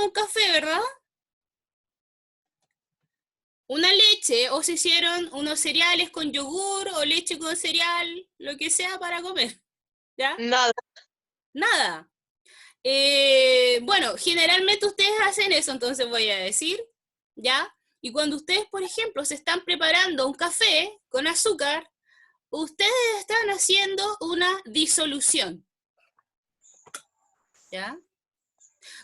un café, ¿verdad? Una leche, o se hicieron unos cereales con yogur, o leche con cereal, lo que sea para comer, ¿ya? Nada. Nada. Bueno, generalmente ustedes hacen eso, entonces voy a decir, ¿ya? Y cuando ustedes, por ejemplo, se están preparando un café con azúcar, ustedes están haciendo una disolución, ¿ya?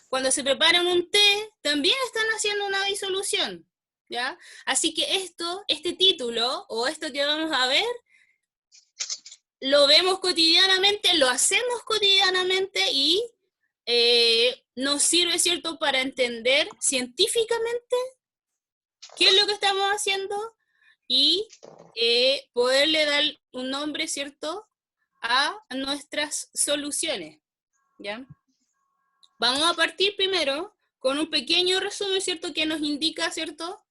Cuando se preparan un té, también están haciendo una disolución, ¿ya? Así que este título, o esto que vamos a ver, lo vemos cotidianamente, lo hacemos cotidianamente y nos sirve, ¿cierto?, para entender científicamente qué es lo que estamos haciendo y poderle dar un nombre, ¿cierto?, a nuestras soluciones, ¿ya? Vamos a partir primero con un pequeño resumen, ¿cierto?, que nos indica, ¿cierto?,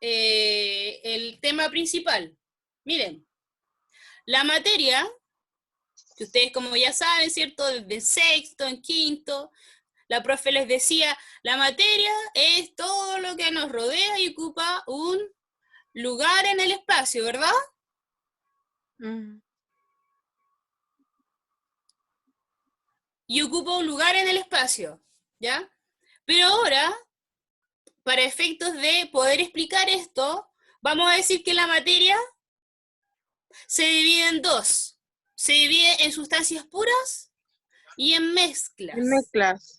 el tema principal. Miren, la materia, que ustedes como ya saben, ¿cierto?, desde sexto, en quinto, la profe les decía, la materia es todo lo que nos rodea y ocupa un lugar en el espacio, ¿verdad? Y ocupa un lugar en el espacio, ¿ya? Pero ahora, para efectos de poder explicar esto, vamos a decir que la materia se divide en dos. Se divide en sustancias puras y en mezclas. En mezclas.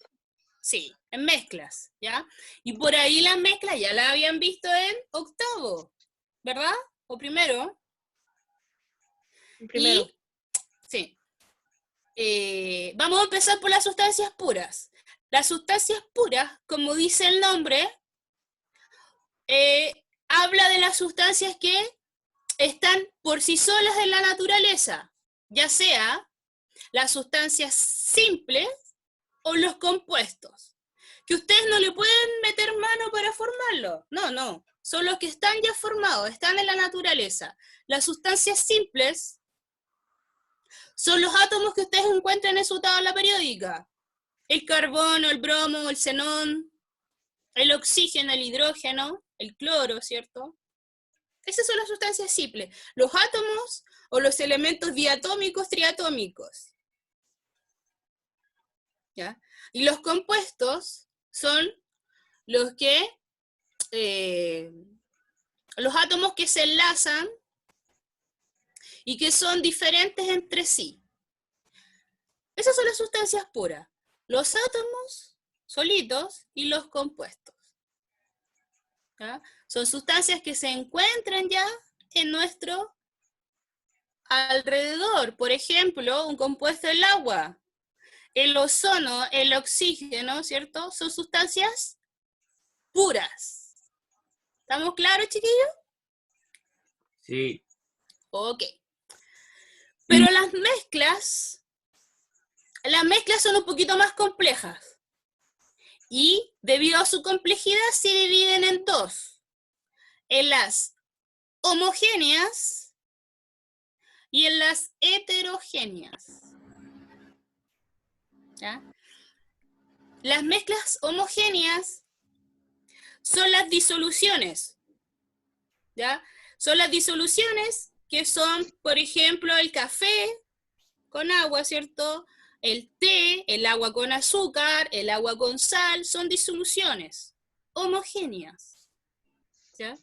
Sí, en mezclas, ¿ya? Y por ahí las mezclas ya las habían visto en octavo, ¿verdad? O primero. Primero. Y, sí, vamos a empezar por las sustancias puras. Las sustancias puras, como dice el nombre, habla de las sustancias que están por sí solas en la naturaleza, ya sea las sustancias simples o los compuestos, que ustedes no le pueden meter mano para formarlo, no, son los que están ya formados, están en la naturaleza. Las sustancias simples son los átomos que ustedes encuentran en su tabla periódica, el carbono, el bromo, el xenón, el oxígeno, el hidrógeno, el cloro, ¿cierto? Esas son las sustancias simples, los átomos o los elementos diatómicos, triatómicos, ¿ya? Y los compuestos son los que, los átomos que se enlazan y que son diferentes entre sí. Esas son las sustancias puras, los átomos solitos y los compuestos, ¿ya? Son sustancias que se encuentran ya en nuestro alrededor. Por ejemplo, un compuesto del agua, el ozono, el oxígeno, ¿cierto? Son sustancias puras. ¿Estamos claros, chiquillos? Sí. Ok. Pero las mezclas son un poquito más complejas. Y debido a su complejidad se dividen en dos. En las homogéneas y en las heterogéneas. ¿Ya? Las mezclas homogéneas son las disoluciones, ¿ya? Son las disoluciones que son, por ejemplo, el café con agua, ¿cierto? El té, el agua con azúcar, el agua con sal, son disoluciones homogéneas, ¿ya?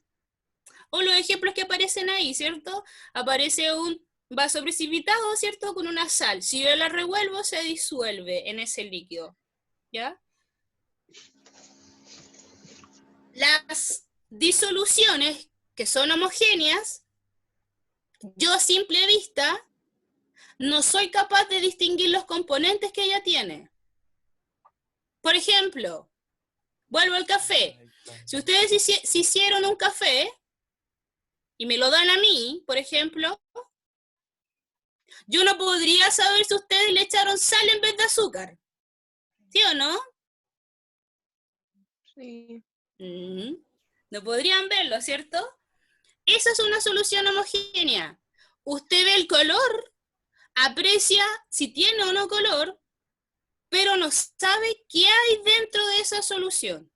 O los ejemplos que aparecen ahí, ¿cierto? Aparece un vaso precipitado, ¿cierto? Con una sal. Si yo la revuelvo, se disuelve en ese líquido, ¿ya? Las disoluciones que son homogéneas, yo a simple vista no soy capaz de distinguir los componentes que ella tiene. Por ejemplo, vuelvo al café. Si ustedes hicieron un café y me lo dan a mí, por ejemplo, yo no podría saber si ustedes le echaron sal en vez de azúcar. ¿Sí o no? Sí. No podrían verlo, ¿cierto? Esa es una solución homogénea. Usted ve el color, aprecia si tiene o no color, pero no sabe qué hay dentro de esa solución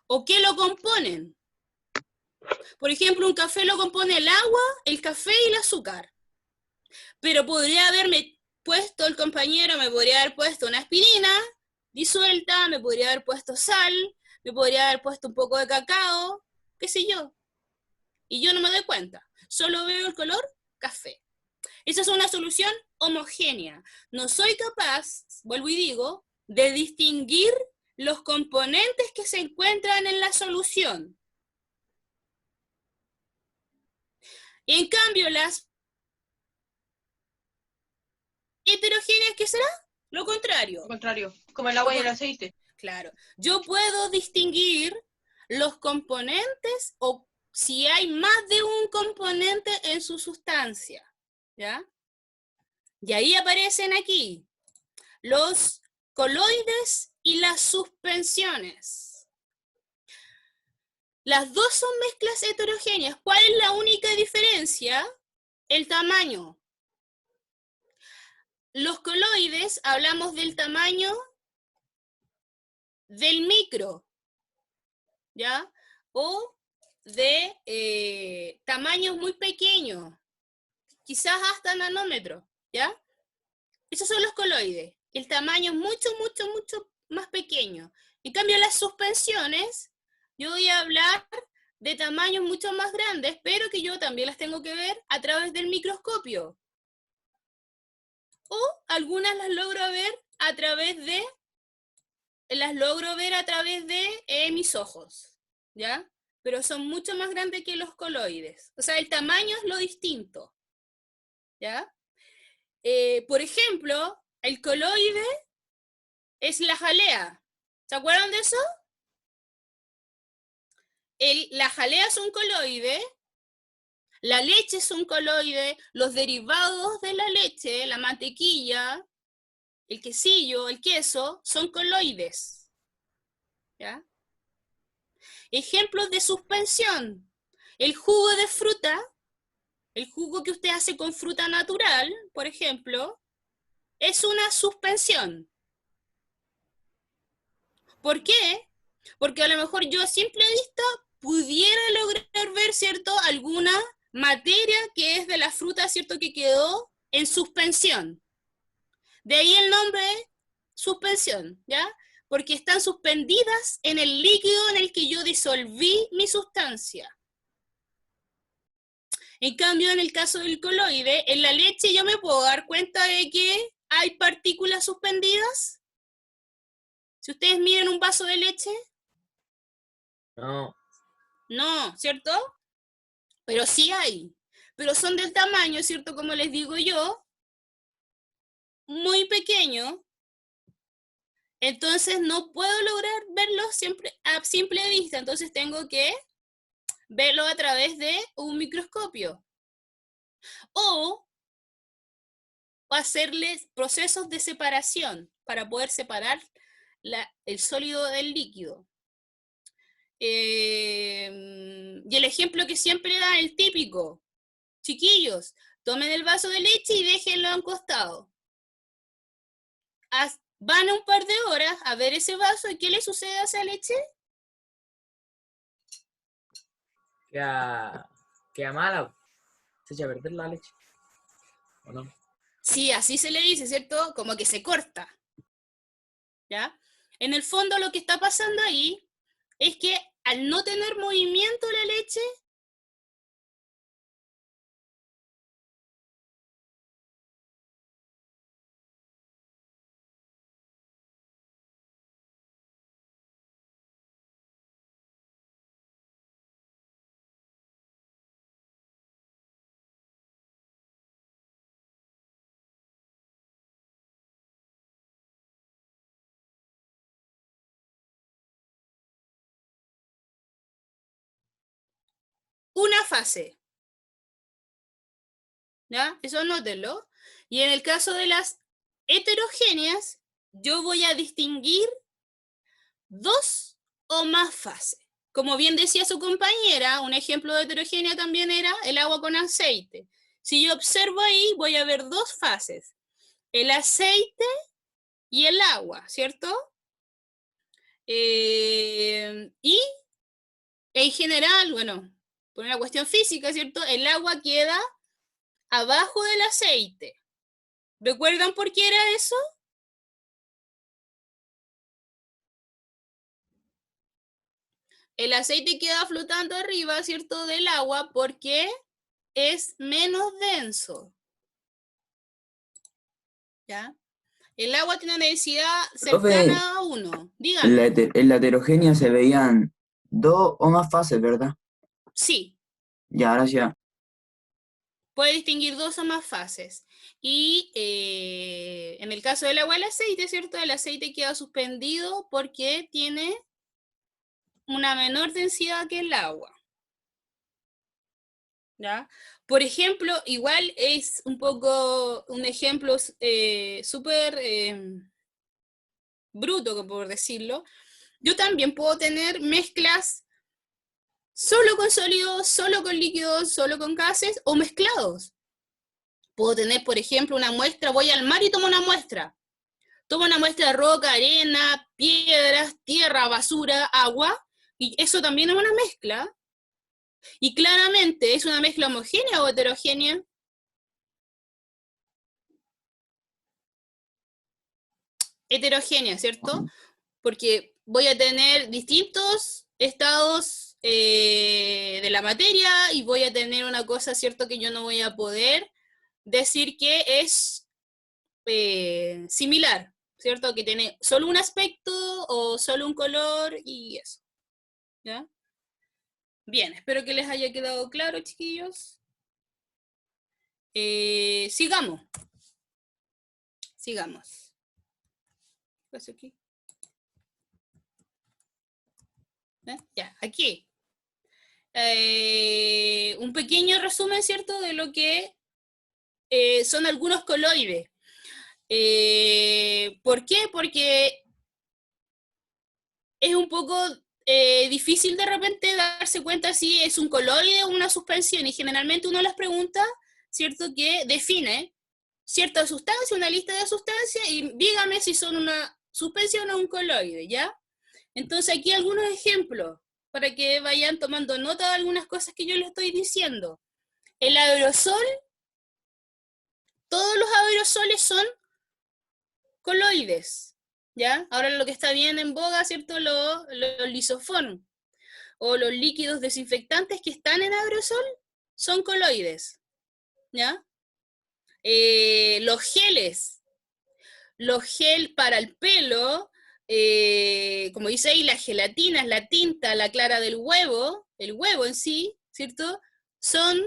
o qué lo componen. Por ejemplo, un café lo compone el agua, el café y el azúcar. Pero podría haberme puesto, el compañero me podría haber puesto una aspirina disuelta, me podría haber puesto sal, me podría haber puesto un poco de cacao, qué sé yo. Y yo no me doy cuenta, solo veo el color café. Esa es una solución homogénea. No soy capaz, vuelvo y digo, de distinguir los componentes que se encuentran en la solución. Y en cambio, las heterogéneas, ¿qué será? Lo contrario. Lo contrario, como el agua y el aceite. Claro. Yo puedo distinguir los componentes o si hay más de un componente en su sustancia. ¿Ya? Y ahí aparecen aquí los coloides y las suspensiones. Las dos son mezclas heterogéneas. ¿Cuál es la única diferencia? El tamaño. Los coloides, hablamos del tamaño del micro, ¿ya? O de tamaños muy pequeños, quizás hasta nanómetros, ¿ya? Esos son los coloides. El tamaño es mucho, mucho, mucho más pequeño. En cambio, las suspensiones, yo voy a hablar de tamaños mucho más grandes, pero que yo también las tengo que ver a través del microscopio. O algunas las logro ver a través de mis ojos, ¿ya? Pero son mucho más grandes que los coloides. O sea, el tamaño es lo distinto, ¿ya? Por ejemplo, el coloide es la jalea. ¿Se acuerdan de eso? La jalea es un coloide, la leche es un coloide, los derivados de la leche, la mantequilla, el quesillo, el queso, son coloides, ¿ya? Ejemplos de suspensión. El jugo de fruta, el jugo que usted hace con fruta natural, por ejemplo, es una suspensión. ¿Por qué? Porque a lo mejor yo a simple vista pudiera lograr ver, ¿cierto?, alguna materia que es de la fruta, ¿cierto?, que quedó en suspensión. De ahí el nombre suspensión, ¿ya? Porque están suspendidas en el líquido en el que yo disolví mi sustancia. En cambio, en el caso del coloide, en la leche yo me puedo dar cuenta de que hay partículas suspendidas. Si ustedes miran un vaso de leche, No. no, ¿cierto? Pero sí hay. Pero son del tamaño, ¿cierto? Como les digo yo, muy pequeño. Entonces no puedo lograr verlo siempre a simple vista. Entonces tengo que verlo a través de un microscopio. O hacerles procesos de separación para poder separar el sólido del líquido. Y el ejemplo que siempre da, el típico: chiquillos, tomen el vaso de leche y déjenlo a un costado. Van un par de horas a ver ese vaso y ¿qué le sucede a esa leche? Queda mala. Se echa a perder la leche. ¿O no? Sí, así se le dice, ¿cierto? Como que se corta. ¿Ya? En el fondo lo que está pasando ahí es que al no tener movimiento la leche, una fase. ¿Ya? Eso anótenlo. Y en el caso de las heterogéneas, yo voy a distinguir dos o más fases. Como bien decía su compañera, un ejemplo de heterogénea también era el agua con aceite. Si yo observo ahí, voy a ver dos fases. El aceite y el agua, ¿cierto? Y en general, bueno, por una cuestión física, ¿cierto? El agua queda abajo del aceite. ¿Recuerdan por qué era eso? El aceite queda flotando arriba, ¿cierto? Del agua porque es menos denso. ¿Ya? El agua tiene una densidad Profe, cercana a 1. en Dígame. en la heterogénea se veían dos o más fases, ¿verdad? Sí, Ya, ahora ya. puede distinguir 2 o más fases. Y en el caso del agua, el aceite, ¿cierto? El aceite queda suspendido porque tiene una menor densidad que el agua. ¿Ya? Por ejemplo, igual es un poco un ejemplo súper bruto, por decirlo. Yo también puedo tener mezclas solo con sólidos, solo con líquidos, solo con gases o mezclados. Puedo tener, por ejemplo, una muestra, voy al mar y tomo una muestra. Tomo una muestra de roca, arena, piedras, tierra, basura, agua, y eso también es una mezcla. Y claramente, ¿es una mezcla homogénea o heterogénea? Heterogénea, ¿cierto? Porque voy a tener distintos estados de la materia y voy a tener una cosa, ¿cierto? Que yo no voy a poder decir que es similar, ¿cierto? Que tiene solo un aspecto o solo un color y eso, ¿ya? Bien, espero que les haya quedado claro, chiquillos. Sigamos. Sigamos. ¿Qué pasa aquí? Ya, aquí. Un pequeño resumen, ¿cierto? De lo que son algunos coloides. ¿Por qué? Porque es un poco difícil de repente darse cuenta si es un coloide o una suspensión, y generalmente uno les pregunta, ¿cierto? Que define cierta sustancia, una lista de sustancias, y dígame si son una suspensión o un coloide, ¿ya? Entonces aquí algunos ejemplos para que vayan tomando nota de algunas cosas que yo les estoy diciendo. El aerosol, todos los aerosoles son coloides, ¿ya? Ahora lo que está bien en boga, ¿cierto? Los lisoform o los líquidos desinfectantes que están en aerosol son coloides, ¿ya? Los gel para el pelo, como dice ahí, las gelatinas, la tinta, la clara del huevo, el huevo en sí, ¿cierto? Son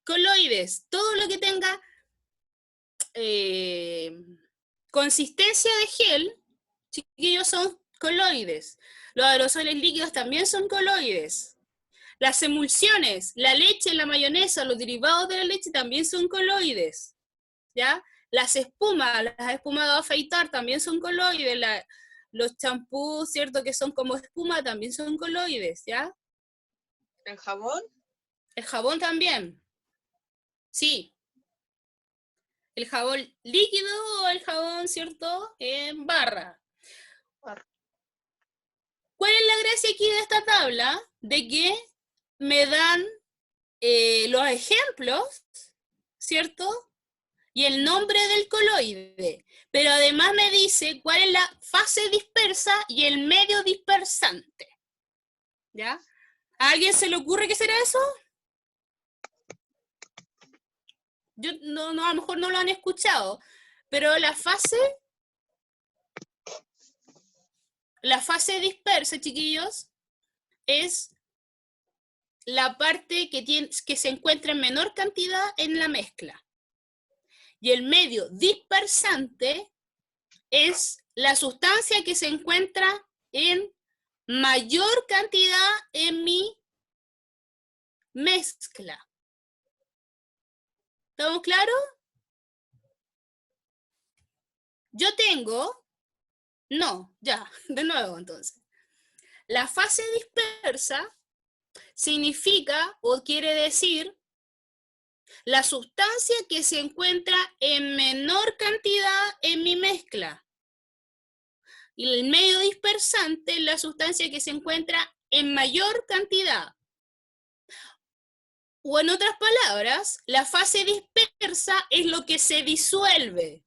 coloides. Todo lo que tenga consistencia de gel, chiquillos, son coloides. Los aerosoles líquidos también son coloides. Las emulsiones, la leche, la mayonesa, los derivados de la leche también son coloides, ¿ya? Las espumas de afeitar también son coloides, los champús, ¿cierto? Que son como espuma también son coloides, ¿ya? ¿El jabón? El jabón también, sí. El jabón líquido o el jabón, ¿cierto? En barra. ¿Cuál es la gracia aquí de esta tabla? De que me dan los ejemplos, ¿cierto? Y el nombre del coloide. Pero además me dice cuál es la fase dispersa y el medio dispersante. ¿Ya? ¿A alguien se le ocurre qué será eso? Yo no, a lo mejor no lo han escuchado, pero la fase dispersa, chiquillos, es la parte que se encuentra en menor cantidad en la mezcla. Y el medio dispersante es la sustancia que se encuentra en mayor cantidad en mi mezcla. ¿Estamos claros? Yo tengo, no, ya, de nuevo entonces. La fase dispersa significa o quiere decir la sustancia que se encuentra en menor cantidad en mi mezcla. Y el medio dispersante es la sustancia que se encuentra en mayor cantidad. O en otras palabras, la fase dispersa es lo que se disuelve.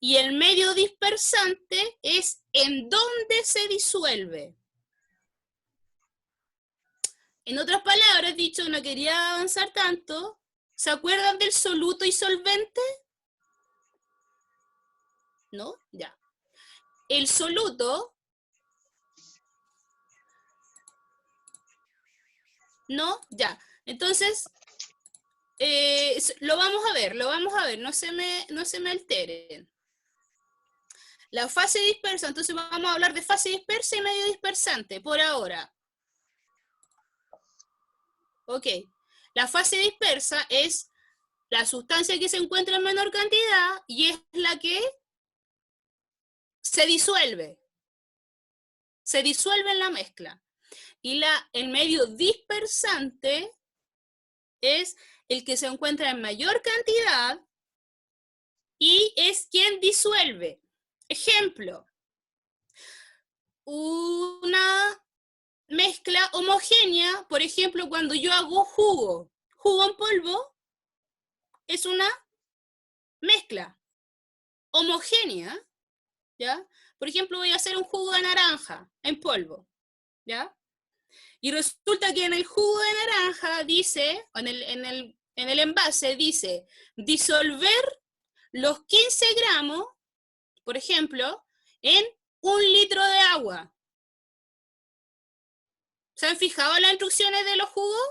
Y el medio dispersante es en dónde se disuelve. En otras palabras, dicho, no quería avanzar tanto, ¿se acuerdan del soluto y solvente? ¿No? Ya. El soluto, ¿no? Ya. Entonces, lo vamos a ver, no se me alteren. La fase dispersa, entonces vamos a hablar de fase dispersa y medio dispersante, por ahora. Ok. La fase dispersa es la sustancia que se encuentra en menor cantidad y es la que se disuelve. Se disuelve en la mezcla. Y el medio dispersante es el que se encuentra en mayor cantidad y es quien disuelve. Ejemplo, una mezcla homogénea, por ejemplo, cuando yo hago jugo en polvo, es una mezcla homogénea, ¿ya? Por ejemplo, voy a hacer un jugo de naranja en polvo, ¿ya? Y resulta que en el jugo de naranja dice, en el envase dice, disolver los 15 gramos, por ejemplo, en 1 litro de agua. ¿Se han fijado en las instrucciones de los jugos?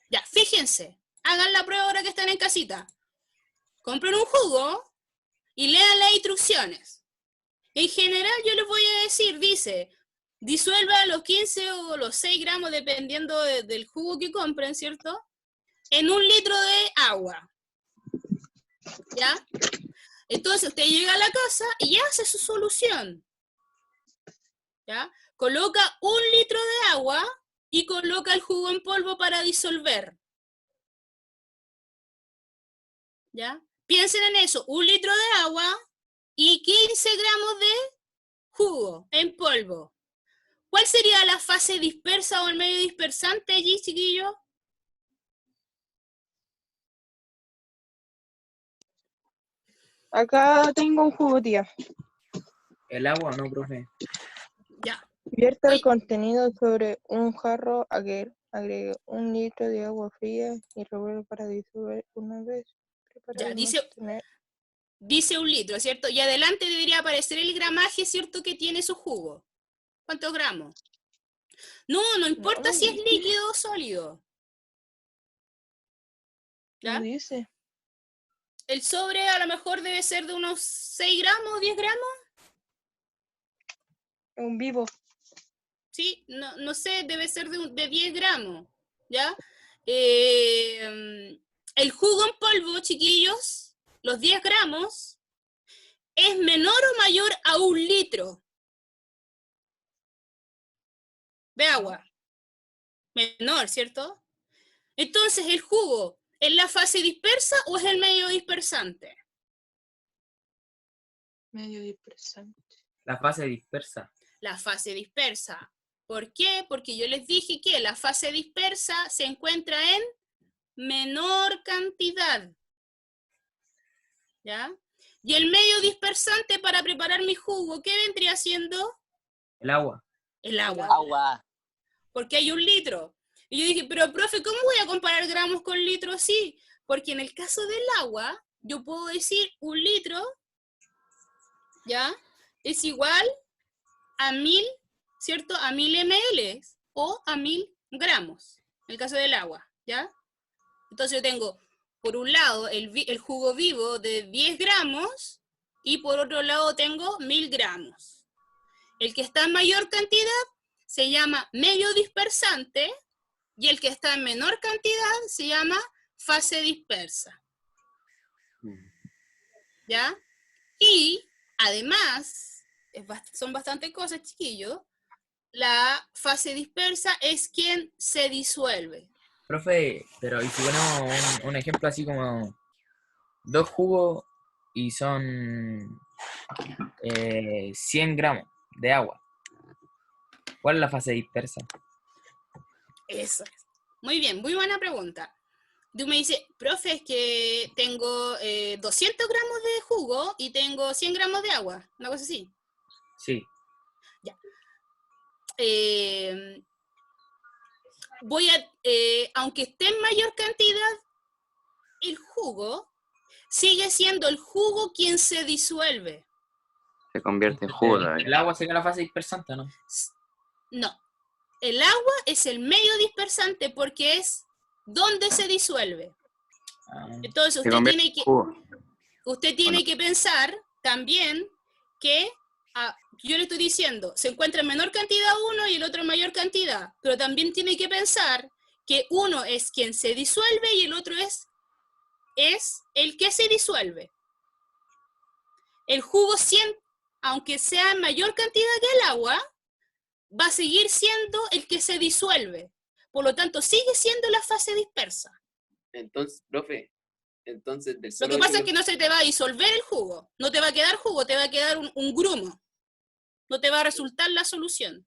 Ya, fíjense, hagan la prueba ahora que están en casita. Compren un jugo y lean las instrucciones. En general yo les voy a decir, dice, disuelva los 15 o los 6 gramos, dependiendo del jugo que compren, ¿cierto? En 1 litro de agua. ¿Ya? Entonces usted llega a la casa y hace su solución. ¿Ya? Coloca 1 litro de agua y coloca el jugo en polvo para disolver. ¿Ya? Piensen en eso, 1 litro de agua y 15 gramos de jugo en polvo. ¿Cuál sería la fase dispersa o el medio dispersante allí, chiquillos? Acá tengo un jugo, tía. El agua, no, profe. Ya. Vierta el Oye. contenido sobre un jarro, agregue 1 litro de agua fría y revuelve para disolver una vez. Ya, dice 1 litro, ¿cierto? Y adelante debería aparecer el gramaje, ¿cierto? Que tiene su jugo. ¿Cuántos gramos? No importa si es líquido o sólido. ¿Ya? No dice. El sobre a lo mejor debe ser de unos 6 gramos, 10 gramos. Un vivo. Sí, no sé, debe ser de 10 gramos. ¿Ya? El jugo en polvo, chiquillos, los 10 gramos, es menor o mayor a 1 litro de agua. Menor, ¿cierto? Entonces, ¿el jugo es la fase dispersa o es el medio dispersante? Medio dispersante. La fase dispersa. La fase dispersa. ¿Por qué? Porque yo les dije que la fase dispersa se encuentra en menor cantidad. ¿Ya? Y el medio dispersante para preparar mi jugo, ¿qué vendría siendo? El agua. El agua. Agua. Porque hay 1 litro. Y yo dije, pero profe, ¿cómo voy a comparar gramos con litros? Sí, porque en el caso del agua, yo puedo decir 1 litro, ¿ya? Es igual a 1000, ¿cierto? A 1000 ml o a 1000 gramos, en el caso del agua, ¿ya? Entonces yo tengo, por un lado, el jugo vivo de 10 gramos y por otro lado tengo 1000 gramos. El que está en mayor cantidad se llama medio dispersante y el que está en menor cantidad se llama fase dispersa. ¿Ya? Y además, son bastantes cosas, chiquillos, la fase dispersa es quien se disuelve. Profe, pero y si ponemos un ejemplo así como 2 jugos y son 100 gramos de agua. ¿Cuál es la fase dispersa? Eso es. Muy bien, muy buena pregunta. Tú me dices, profe, es que tengo 200 gramos de jugo y tengo 100 gramos de agua, una cosa así. Sí. Aunque esté en mayor cantidad, el jugo sigue siendo el jugo quien se disuelve. Se convierte en jugo todavía. El agua sería la fase dispersante, ¿no? No, el agua es el medio dispersante porque es donde se disuelve. Ah, Entonces Se convierte en jugo. usted tiene que pensar también que yo le estoy diciendo, se encuentra en menor cantidad uno y el otro en mayor cantidad, pero también tiene que pensar que uno es quien se disuelve y el otro es el que se disuelve. El jugo, aunque sea en mayor cantidad que el agua, va a seguir siendo el que se disuelve. Por lo tanto, sigue siendo la fase dispersa. Entonces, profe, entonces del Lo solo que pasa hecho es que no se te va a disolver el jugo. No te va a quedar jugo, te va a quedar un grumo. No te va a resultar la solución.